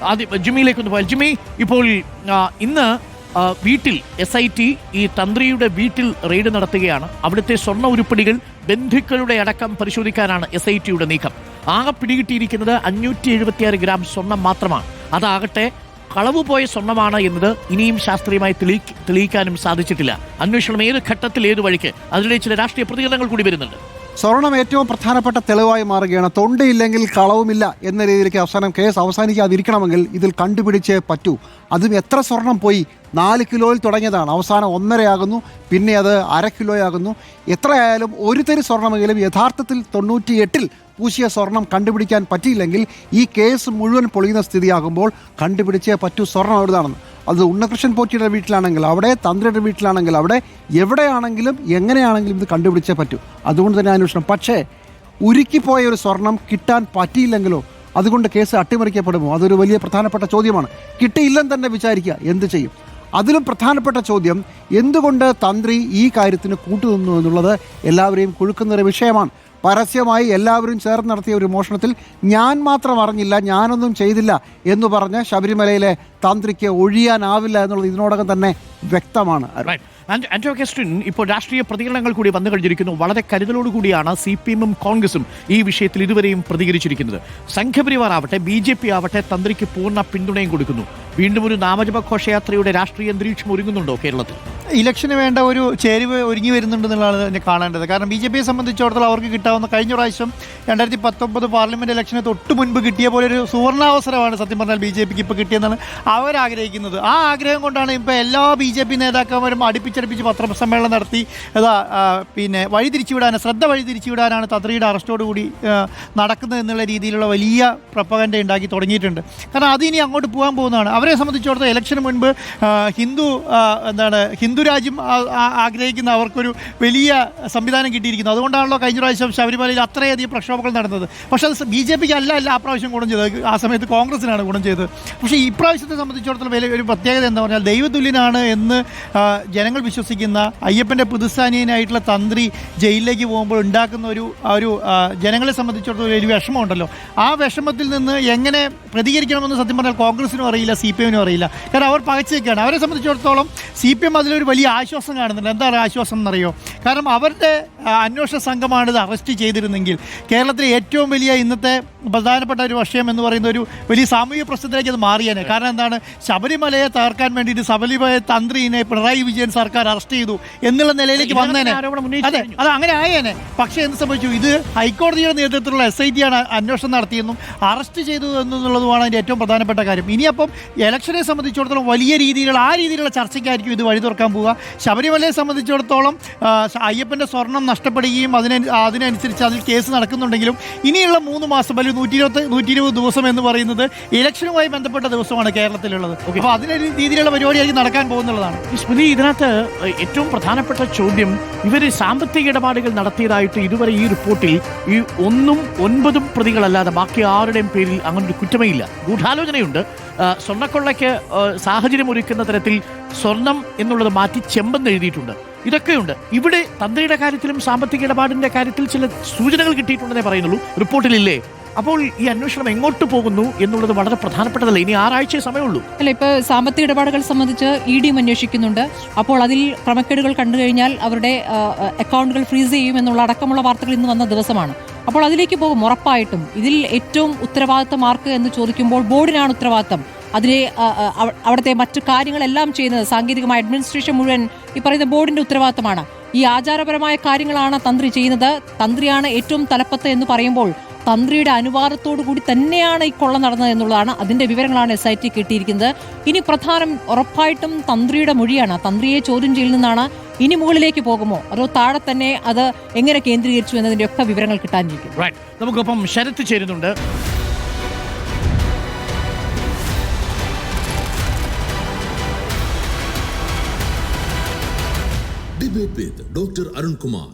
ആദ്യം ജിമ്മിയിലേക്കൊന്ന് പോയാൽ, ജിമ്മി, ഇപ്പോൾ ഇന്ന് വീട്ടിൽ SIT ഈ തന്ത്രിയുടെ വീട്ടിൽ റെയ്ഡ് നടത്തുകയാണ്. അവിടുത്തെ സ്വർണ്ണ ഉരുപ്പടികൾ ബന്ധുക്കളുടെ അടക്കം പരിശോധിക്കാനാണ് SITയുടെ നീക്കം. ആകെ പിടികിട്ടിയിരിക്കുന്നത് 576 ഗ്രാം സ്വർണം മാത്രമാണ്. അതാകട്ടെ കളവ് പോയ സ്വർണ്ണമാണ് എന്നത് ഇനിയും ശാസ്ത്രീയമായി തെളിയിക്കാനും സാധിച്ചിട്ടില്ല. അന്വേഷണം ഏത് ഘട്ടത്തിൽ ഏത് വഴിക്ക്, അതിനിടെ ചില രാഷ്ട്രീയ പ്രതികരണങ്ങൾ കൂടി വരുന്നുണ്ട്. സ്വർണം ഏറ്റവും പ്രധാനപ്പെട്ട തെളിവായി മാറുകയാണ്. തൊണ്ടയില്ലെങ്കിൽ കളവുമില്ല എന്ന രീതിയിലേക്ക് അവസാനം കേസ് അവസാനിക്കാതിരിക്കണമെങ്കിൽ ഇതിൽ കണ്ടുപിടിച്ചേ പറ്റൂ. അതും എത്ര സ്വർണം പോയി? 4 കിലോയിൽ തുടങ്ങിയതാണ്, അവസാനം 1.5 ആകുന്നു, പിന്നെ അത് 1/2 കിലോയാകുന്നു. എത്രയായാലും ഒരു തരി സ്വർണമെങ്കിലും യഥാർത്ഥത്തിൽ 98-ൽ പൂശിയ സ്വർണം കണ്ടുപിടിക്കാൻ പറ്റിയില്ലെങ്കിൽ ഈ കേസ് മുഴുവൻ പൊളിയുന്ന സ്ഥിതിയാകുമ്പോൾ കണ്ടുപിടിച്ചേ പറ്റൂ സ്വർണം എവിടുന്നാണെന്ന്. അത് ഉണ്ണകൃഷ്ണൻ പോറ്റിയുടെ വീട്ടിലാണെങ്കിൽ അവിടെ, തന്ത്രിയുടെ വീട്ടിലാണെങ്കിൽ അവിടെ, എവിടെയാണെങ്കിലും എങ്ങനെയാണെങ്കിലും ഇത് കണ്ടുപിടിച്ചേ പറ്റൂ. അതുകൊണ്ട് തന്നെ അന്വേഷണം. പക്ഷേ ഉരുക്കിപ്പോയ ഒരു സ്വർണം കിട്ടാൻ പറ്റിയില്ലെങ്കിലോ, അതുകൊണ്ട് കേസ് അട്ടിമറിക്കപ്പെടുമോ? അതൊരു വലിയ പ്രധാനപ്പെട്ട ചോദ്യമാണ്. കിട്ടിയില്ലെന്ന് തന്നെ വിചാരിക്കുക, എന്ത് ചെയ്യും? അതിലും പ്രധാനപ്പെട്ട ചോദ്യം, എന്തുകൊണ്ട് തന്ത്രി ഈ കാര്യത്തിന് കൂട്ടുനിന്നു എന്നുള്ളത് എല്ലാവരെയും കുഴുക്കുന്നൊരു വിഷയമാണ്. പരസ്യമായി എല്ലാവരും ചേർന്ന് നടത്തിയ ഒരു മോഷണത്തിൽ ഞാൻ മാത്രം അറിഞ്ഞില്ല, ഞാനൊന്നും ചെയ്തില്ല എന്ന് പറഞ്ഞ് ശബരിമലയിലെ തന്ത്രിക്ക് ഒഴിയാനാവില്ല എന്നുള്ളത് ഇതിനോടകം തന്നെ വ്യക്തമാണ്. ആന്റോ അഗസ്റ്റിൻ, ഇപ്പോൾ രാഷ്ട്രീയ പ്രതികരണങ്ങൾ കൂടി വന്നു കഴിഞ്ഞിരിക്കുന്നു. വളരെ കരുതലോടുകൂടിയാണ് CPM-ഉം കോൺഗ്രസും ഈ വിഷയത്തിൽ ഇതുവരെയും പ്രതികരിച്ചിരിക്കുന്നത്. സംഘപരിവാർ ആവട്ടെ, BJP ആവട്ടെ തന്ത്രിക്ക് പൂർണ്ണ പിന്തുണയും കൊടുക്കുന്നു. വീണ്ടും ഒരു നാമജപ ഘോഷയാത്രയുടെ രാഷ്ട്രീയ അന്തരീക്ഷം ഒരുങ്ങുന്നുണ്ടോ കേരളത്തിൽ? ഇലക്ഷന് വേണ്ട ഒരു ചേരുവ ഒരുങ്ങി വരുന്നുണ്ടെന്നുള്ളതാണ് തന്നെ കാണേണ്ടത്. കാരണം BJPയെ സംബന്ധിച്ചിടത്തോളം അവർക്ക് കിട്ടാവുന്ന കഴിഞ്ഞ പ്രാവശ്യം 2019 പാർലമെൻറ്റ് ഇലക്ഷന് തൊട്ട് മുൻപ് കിട്ടിയ പോലെ ഒരു സുവർണാവസരമാണ് സത്യം പറഞ്ഞാൽ BJPക്ക് ഇപ്പോൾ കിട്ടിയെന്നാണ് അവരാഗ്രഹിക്കുന്നത്. ആ ആഗ്രഹം കൊണ്ടാണ് ഇപ്പോൾ എല്ലാ BJP നേതാക്കന്മാരും അടുപ്പിച്ചടുപ്പിച്ച് പത്രസമ്മേളനം നടത്തി പിന്നെ ശ്രദ്ധ വഴിതിരിച്ചുവിടാനാണ് തന്ത്രിയുടെ അറസ്റ്റോടുകൂടി നടക്കുന്നത് എന്നുള്ള രീതിയിലുള്ള വലിയ പ്രൊപ്പഗൻഡ ഉണ്ടാക്കി തുടങ്ങിയിട്ടുണ്ട്. കാരണം അതിനി അങ്ങോട്ട് പോകാൻ പോകുന്നതാണ്. അവരെ സംബന്ധിച്ചിടത്തോളം ഇലക്ഷന് മുൻപ് ഹിന്ദു രാജ്യം ആഗ്രഹിക്കുന്ന അവർക്കൊരു വലിയ സംവിധാനം കിട്ടിയിരിക്കുന്നു. അതുകൊണ്ടാണല്ലോ കഴിഞ്ഞ പ്രാവശ്യം ശബരിമലയിൽ അത്രയധികം പ്രക്ഷോഭങ്ങൾ നടന്നത്. പക്ഷേ അത് BJPക്ക് അല്ല ആ പ്രാവശ്യം ഗുണം ചെയ്തത്, ആ സമയത്ത് കോൺഗ്രസിനാണ് ഗുണം ചെയ്തത്. പക്ഷേ ഈ പ്രാവശ്യത്തെ സംബന്ധിച്ചിടത്തോളം ഒരു പ്രത്യേകത എന്താ പറഞ്ഞാൽ, ദൈവതുല്യനാണ് എന്ന് ജനങ്ങൾ വിശ്വസിക്കുന്ന അയ്യപ്പൻ്റെ പുതുസ്ഥാനീയനായിട്ടുള്ള തന്ത്രി ജയിലിലേക്ക് പോകുമ്പോൾ ഉണ്ടാക്കുന്ന ഒരു ജനങ്ങളെ സംബന്ധിച്ചിടത്തോളം ഒരു വിഷമമുണ്ടല്ലോ. ആ വിഷമത്തിൽ നിന്ന് എങ്ങനെ പ്രതികരിക്കണമെന്ന് സത്യം പറഞ്ഞാൽ കോൺഗ്രസിനും അറിയില്ല, CPM-നും അറിയില്ല. കാരണം അവർ പകച്ചേക്കാണ്. അവരെ സംബന്ധിച്ചിടത്തോളം CPM അതിലൊരു വലിയ ആശ്വാസം കാണുന്നുണ്ട്. എന്താണ് ആശ്വാസം എന്നറിയോ? കാരണം അവരുടെ അന്വേഷണ സംഘമാണ് ഇത് അറസ്റ്റ് ചെയ്തിരുന്നെങ്കിൽ കേരളത്തിലെ ഏറ്റവും വലിയ ഇന്നത്തെ പ്രധാനപ്പെട്ട ഒരു വിഷയം എന്ന് പറയുന്ന ഒരു വലിയ സാമൂഹിക പ്രശ്നത്തിലേക്ക് അത് മാറിയേനെ. കാരണം എന്താണ്, ശബരിമലയെ തകർക്കാൻ വേണ്ടിയിട്ട് ശബരിമല തന്ത്രിനെ പിണറായി വിജയൻ സർക്കാർ അറസ്റ്റ് ചെയ്തു എന്നുള്ള നിലയിലേക്ക് വന്നേനെ. അതെ, അത് അങ്ങനെ ആയേനെ. പക്ഷേ എന്ത് സംഭവിച്ചു? ഇത് ഹൈക്കോടതിയുടെ നേതൃത്വത്തിലുള്ള SIT ആണ് അന്വേഷണം നടത്തിയെന്നും അറസ്റ്റ് ചെയ്തു എന്നുള്ളതുമാണ് അതിൻ്റെ ഏറ്റവും പ്രധാനപ്പെട്ട കാര്യം. ഇനിയപ്പം ഇലക്ഷനെ സംബന്ധിച്ചിടത്തോളം വലിയ രീതിയിലുള്ള ചർച്ചയ്ക്കായിരിക്കും ഇത് വഴി തുറക്കാൻ പോവുക. ശബരിമലയെ സംബന്ധിച്ചിടത്തോളം അയ്യപ്പൻ്റെ സ്വർണം നഷ്ടപ്പെടുകയും അതിനനുസരിച്ച് അതിൽ കേസ് നടക്കുന്നുണ്ടെങ്കിലും ഇനിയുള്ള 3 മാസം അല്ലെങ്കിൽ 120 ദിവസം എന്ന് പറയുന്നത് ഇലക്ഷനുമായി ബന്ധപ്പെട്ട ദിവസമാണ് കേരളത്തിലുള്ളത്. അപ്പോൾ അതിനൊരു രീതിയിലുള്ള പരിപാടിയായിരിക്കും നടക്കാൻ പോകുന്നുള്ളതാണ്. സ്മൃതി, ഇതിനകത്ത് ഏറ്റവും പ്രധാനപ്പെട്ട ചോദ്യം, ഇവർ സാമ്പത്തിക ഇടപാടുകൾ നടത്തിയതായിട്ട് ഇതുവരെ ഈ റിപ്പോർട്ടിൽ ഈ 1ഉം 9ഉം പ്രതികളല്ലാതെ ബാക്കി ആരുടെയും പേരിൽ അങ്ങനൊരു കുറ്റമേ ഇല്ല. ഗൂഢാലോചനയുണ്ട്. സ്വർണ്ണക്കൊള്ളയ്ക്ക് സാഹചര്യം ഒരുക്കുന്ന തരത്തിൽ സ്വർണം എന്നുള്ളത് മാറ്റി ചെമ്പെന്ന് എഴുതിയിട്ടുണ്ട്. ഇതൊക്കെയുണ്ട്. ഇവിടെ തന്ത്രിയുടെ കാര്യത്തിലും സാമ്പത്തിക ഇടപാടിന്റെ കാര്യത്തിൽ ചില സൂചനകൾ കിട്ടിയിട്ടുണ്ടെന്നേ പറയുന്നുള്ളൂ, റിപ്പോർട്ടിലില്ലേ? അപ്പോൾ ഈ അന്വേഷണം എങ്ങോട്ട് പോകുന്നു എന്നുള്ളത് വളരെ പ്രധാനപ്പെട്ടതല്ല. ഇനി 6 ആഴ്ച സമയമുള്ളൂ. അല്ല, ഇപ്പോൾ സാമ്പത്തിക ഇടപാടുകൾ സംബന്ധിച്ച് ED അന്വേഷിക്കുന്നുണ്ട്. അപ്പോൾ അതിൽ ക്രമക്കേടുകൾ കണ്ടു കഴിഞ്ഞാൽ അവരുടെ അക്കൗണ്ടുകൾ ഫ്രീസ് ചെയ്യും എന്നുള്ള അടക്കമുള്ള വാർത്തകൾ ഇന്ന് വന്ന ദിവസമാണ്. അപ്പോൾ അതിലേക്ക് പോകും ഉറപ്പായിട്ടും. ഇതിൽ ഏറ്റവും ഉത്തരവാദിത്തം ആർക്ക് എന്ന് ചോദിക്കുമ്പോൾ ബോർഡിനാണ് ഉത്തരവാദിത്തം. അതിലെ അവിടുത്തെ മറ്റു കാര്യങ്ങളെല്ലാം ചെയ്യുന്നത് സാങ്കേതികമായ അഡ്മിനിസ്ട്രേഷൻ മുഴുവൻ ഈ പറയുന്ന ബോർഡിന്റെ ഉത്തരവാദിത്തമാണ്. ഈ ആചാരപരമായ കാര്യങ്ങളാണ് തന്ത്രി ചെയ്യുന്നത്. തന്ത്രിയാണ് ഏറ്റവും തലപ്പത്ത് എന്ന് പറയുമ്പോൾ തന്ത്രിയുടെ അനുവാദത്തോടു കൂടി തന്നെയാണ് ഈ കൊള്ള നടന്നത് എന്നുള്ളതാണ്. അതിന്റെ വിവരങ്ങളാണ് SIT കിട്ടിയിരിക്കുന്നത്. ഇനി പ്രധാനം ഉറപ്പായിട്ടും തന്ത്രിയുടെ മൊഴിയാണ്. തന്ത്രിയെ ചോദ്യം ചെയ്യൽ നിന്നാണ് ഇനി മുകളിലേക്ക് പോകുമോ അതോ താഴെ തന്നെ അത് എങ്ങനെ കേന്ദ്രീകരിച്ചു എന്നതിന്റെ ഒക്കെ വിവരങ്ങൾ കിട്ടാനിരിക്കും. നമുക്കൊപ്പം ശരത്ത് ചേരുന്നുണ്ട്. Debate with Dr. Arun Kumar.